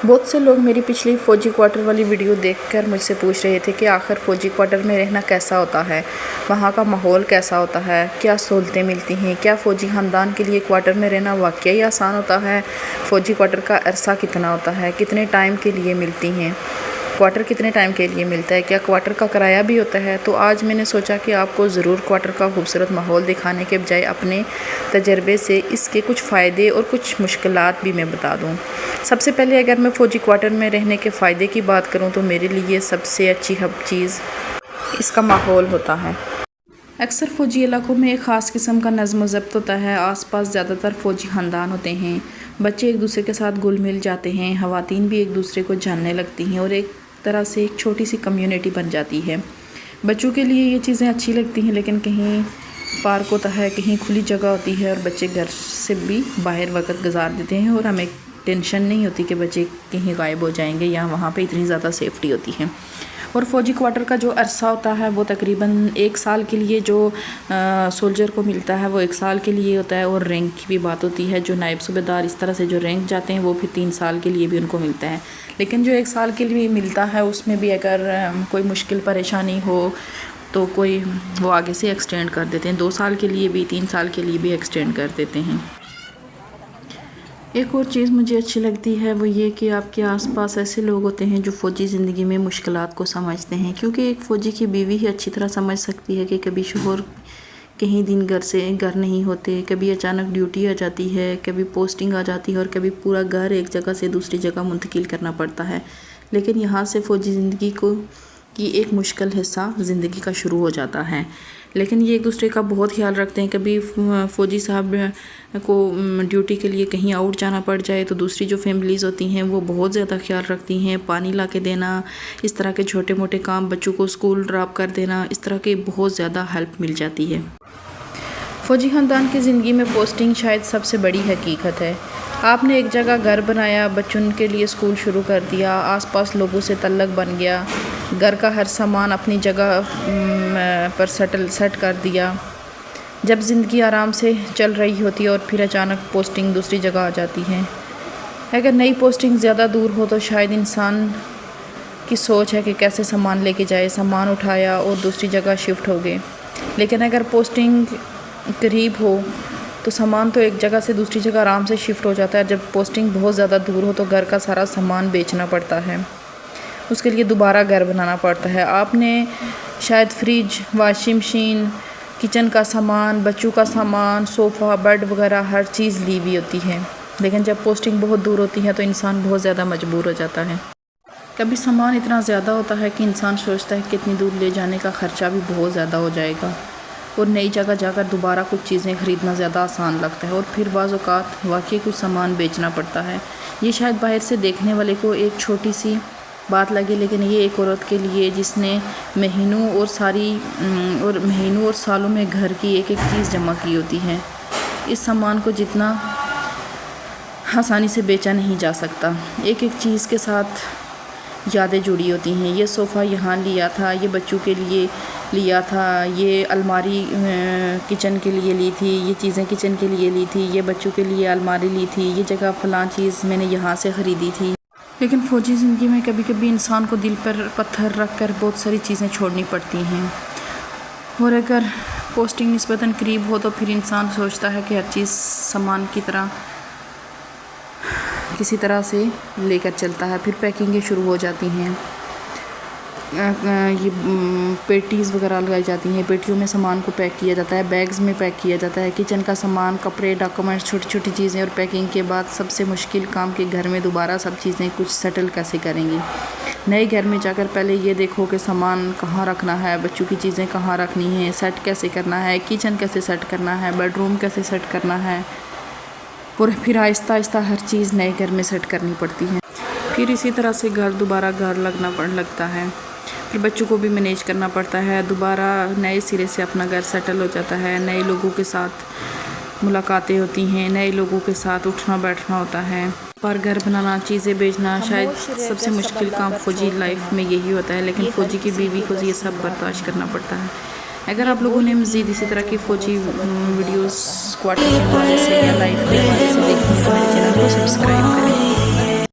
بہت سے لوگ میری پچھلی فوجی کوارٹر والی ویڈیو دیکھ کر مجھ سے پوچھ رہے تھے کہ آخر فوجی کوارٹر میں رہنا کیسا ہوتا ہے، وہاں کا ماحول کیسا ہوتا ہے، کیا سہولتیں ملتی ہیں، کیا فوجی خاندان کے لیے کوارٹر میں رہنا واقعی آسان ہوتا ہے، فوجی کوارٹر کا عرصہ کتنا ہوتا ہے، کتنے ٹائم کے لیے ملتی ہیں، کوارٹر کتنے ٹائم کے لیے ملتا ہے، کیا کوارٹر کا کرایہ بھی ہوتا ہے۔ تو آج میں نے سوچا کہ آپ کو ضرور کوارٹر کا خوبصورت ماحول دکھانے کے بجائے اپنے تجربے سے اس کے کچھ فائدے اور کچھ مشکلات بھی میں بتا دوں۔ سب سے پہلے اگر میں فوجی کوارٹر میں رہنے کے فائدے کی بات کروں تو میرے لیے سب سے اچھی چیز اس کا ماحول ہوتا ہے۔ اکثر فوجی علاقوں میں ایک خاص قسم کا نظم و ضبط ہوتا ہے، آس پاس زیادہ تر فوجی خاندان ہوتے ہیں، بچے ایک دوسرے کے ساتھ گل مل جاتے ہیں، خواتین بھی ایک دوسرے کو جاننے لگتی ہیں اور ایک طرح سے ایک چھوٹی سی کمیونٹی بن جاتی ہے۔ بچوں کے لیے یہ چیزیں اچھی لگتی ہیں، لیکن کہیں پارک ہوتا ہے، کہیں کھلی جگہ ہوتی ہے اور بچے گھر سے بھی باہر وقت گزار دیتے ہیں اور ہمیں ٹینشن نہیں ہوتی کہ بچے کہیں غائب ہو جائیں گے یا وہاں پہ اتنی زیادہ سیفٹی ہوتی ہے۔ اور فوجی کوارٹر کا جو عرصہ ہوتا ہے وہ تقریباً 1 سال کے لیے جو سولجر کو ملتا ہے وہ 1 سال کے لیے ہوتا ہے، اور رینک کی بھی بات ہوتی ہے، جو نائب صوبے دار اس طرح سے جو رینک جاتے ہیں وہ پھر 3 سال کے لیے بھی ان کو ملتا ہے۔ لیکن جو 1 سال کے لیے ملتا ہے اس میں بھی اگر کوئی مشکل پریشانی ہو تو وہ آگے سے ایکسٹینڈ کر دیتے ہیں، 2 سال کے لیے بھی 3 سال کے لیے بھی ایکسٹینڈ کر دیتے ہیں۔ ایک اور چیز مجھے اچھی لگتی ہے وہ یہ کہ آپ کے آس پاس ایسے لوگ ہوتے ہیں جو فوجی زندگی میں مشکلات کو سمجھتے ہیں، کیونکہ ایک فوجی کی بیوی ہی اچھی طرح سمجھ سکتی ہے کہ کبھی شوہر کہیں دن گھر نہیں ہوتے، کبھی اچانک ڈیوٹی آ جاتی ہے، کبھی پوسٹنگ آ جاتی ہے اور کبھی پورا گھر ایک جگہ سے دوسری جگہ منتقل کرنا پڑتا ہے۔ لیکن یہاں سے فوجی زندگی کی ایک مشکل حصہ زندگی کا شروع ہو جاتا ہے، لیکن یہ ایک دوسرے کا بہت خیال رکھتے ہیں۔ کبھی فوجی صاحب کو ڈیوٹی کے لیے کہیں آؤٹ جانا پڑ جائے تو دوسری جو فیملیز ہوتی ہیں وہ بہت زیادہ خیال رکھتی ہیں، پانی لا کے دینا، اس طرح کے چھوٹے موٹے کام، بچوں کو اسکول ڈراپ کر دینا، اس طرح کی بہت زیادہ ہیلپ مل جاتی ہے۔ فوجی خاندان کی زندگی میں پوسٹنگ شاید سب سے بڑی حقیقت ہے۔ آپ نے ایک جگہ گھر بنایا، بچوں کے لیے اسکول شروع کر دیا، آس پاس لوگوں سے تعلق بن گیا، گھر کا ہر سامان اپنی جگہ پر سیٹ کر دیا۔ جب زندگی آرام سے چل رہی ہوتی ہے اور پھر اچانک پوسٹنگ دوسری جگہ آ جاتی ہے۔ اگر نئی پوسٹنگ زیادہ دور ہو تو شاید انسان کی سوچ ہے کہ کیسے سامان لے کے جائے، سامان اٹھایا اور دوسری جگہ شفٹ ہو گئے۔ لیکن اگر پوسٹنگ قریب ہو تو سامان تو ایک جگہ سے دوسری جگہ آرام سے شفٹ ہو جاتا ہے۔ جب پوسٹنگ بہت زیادہ دور ہو تو گھر کا سارا سامان بیچنا پڑتا ہے، اس کے لیے دوبارہ گھر بنانا پڑتا ہے۔ آپ نے شاید فریج، واشنگ مشین، کچن کا سامان، بچوں کا سامان، صوفہ، بیڈ وغیرہ ہر چیز لی ہوئی ہوتی ہے، لیکن جب پوسٹنگ بہت دور ہوتی ہے تو انسان بہت زیادہ مجبور ہو جاتا ہے۔ کبھی سامان اتنا زیادہ ہوتا ہے کہ انسان سوچتا ہے کہ اتنی دور لے جانے کا خرچہ بھی بہت زیادہ ہو جائے گا، اور نئی جگہ جا کر دوبارہ کچھ چیزیں خریدنا زیادہ آسان لگتا ہے، اور پھر بعض اوقات واقعی کچھ سامان بیچنا پڑتا ہے۔ یہ شاید باہر سے دیکھنے والے کو ایک چھوٹی سی بات لگے، لیکن یہ ایک عورت کے لیے جس نے مہینوں اور سالوں میں گھر کی ایک ایک چیز جمع کی ہوتی ہے، اس سامان کو جتنا آسانی سے بیچا نہیں جا سکتا۔ ایک ایک چیز کے ساتھ یادیں جڑی ہوتی ہیں۔ یہ صوفہ یہاں لیا تھا، یہ بچوں کے لیے لیا تھا، یہ الماری کچن کے لیے لی تھی، یہ چیزیں کچن کے لیے لی تھی، یہ بچوں کے لیے الماری لی تھی، یہ جگہ فلاں چیز میں نے یہاں سے خریدی تھی۔ لیکن فوجی زندگی میں کبھی کبھی انسان کو دل پر پتھر رکھ کر بہت ساری چیزیں چھوڑنی پڑتی ہیں، اور اگر پوسٹنگ نسبتاً قریب ہو تو پھر انسان سوچتا ہے کہ ہر چیز سامان کی طرح کسی طرح سے لے کر چلتا ہے۔ پھر پیکنگیں شروع ہو جاتی ہیں، یہ پیٹیز وغیرہ لگائی جاتی ہیں، پیٹیوں میں سامان کو پیک کیا جاتا ہے، بیگز میں پیک کیا جاتا ہے، کچن کا سامان، کپڑے، ڈاکومنٹس، چھوٹی چھوٹی چیزیں، اور پیکنگ کے بعد سب سے مشکل کام کہ گھر میں دوبارہ سب چیزیں کچھ سیٹل کیسے کریں گی۔ نئے گھر میں جا کر پہلے یہ دیکھو کہ سامان کہاں رکھنا ہے، بچوں کی چیزیں کہاں رکھنی ہیں، سیٹ کیسے کرنا ہے، کچن کیسے سیٹ کرنا ہے، بیڈ روم کیسے سیٹ کرنا ہے، اور پھر آہستہ آہستہ ہر چیز نئے گھر میں سیٹ کرنی پڑتی ہے۔ پھر اسی طرح سے دوبارہ گھر لگتا ہے، پھر بچوں کو بھی مینیج کرنا پڑتا ہے، دوبارہ نئے سرے سے اپنا گھر سیٹل ہو جاتا ہے، نئے لوگوں کے ساتھ ملاقاتیں ہوتی ہیں، نئے لوگوں کے ساتھ اٹھنا بیٹھنا ہوتا ہے، پر گھر بنانا، چیزیں بیچنا، شاید سب سے مشکل کام فوجی لائف میں یہی ہوتا ہے، لیکن فوجی کی بیوی کو یہ سب برداشت کرنا پڑتا ہے۔ اگر آپ لوگوں نے مزید اسی طرح کی فوجی ویڈیوز کوارٹر کے حوالے سے یا لائف کے حوالے سے دیکھنی ہے تو میرے چینل کو سبسکرائب کریں۔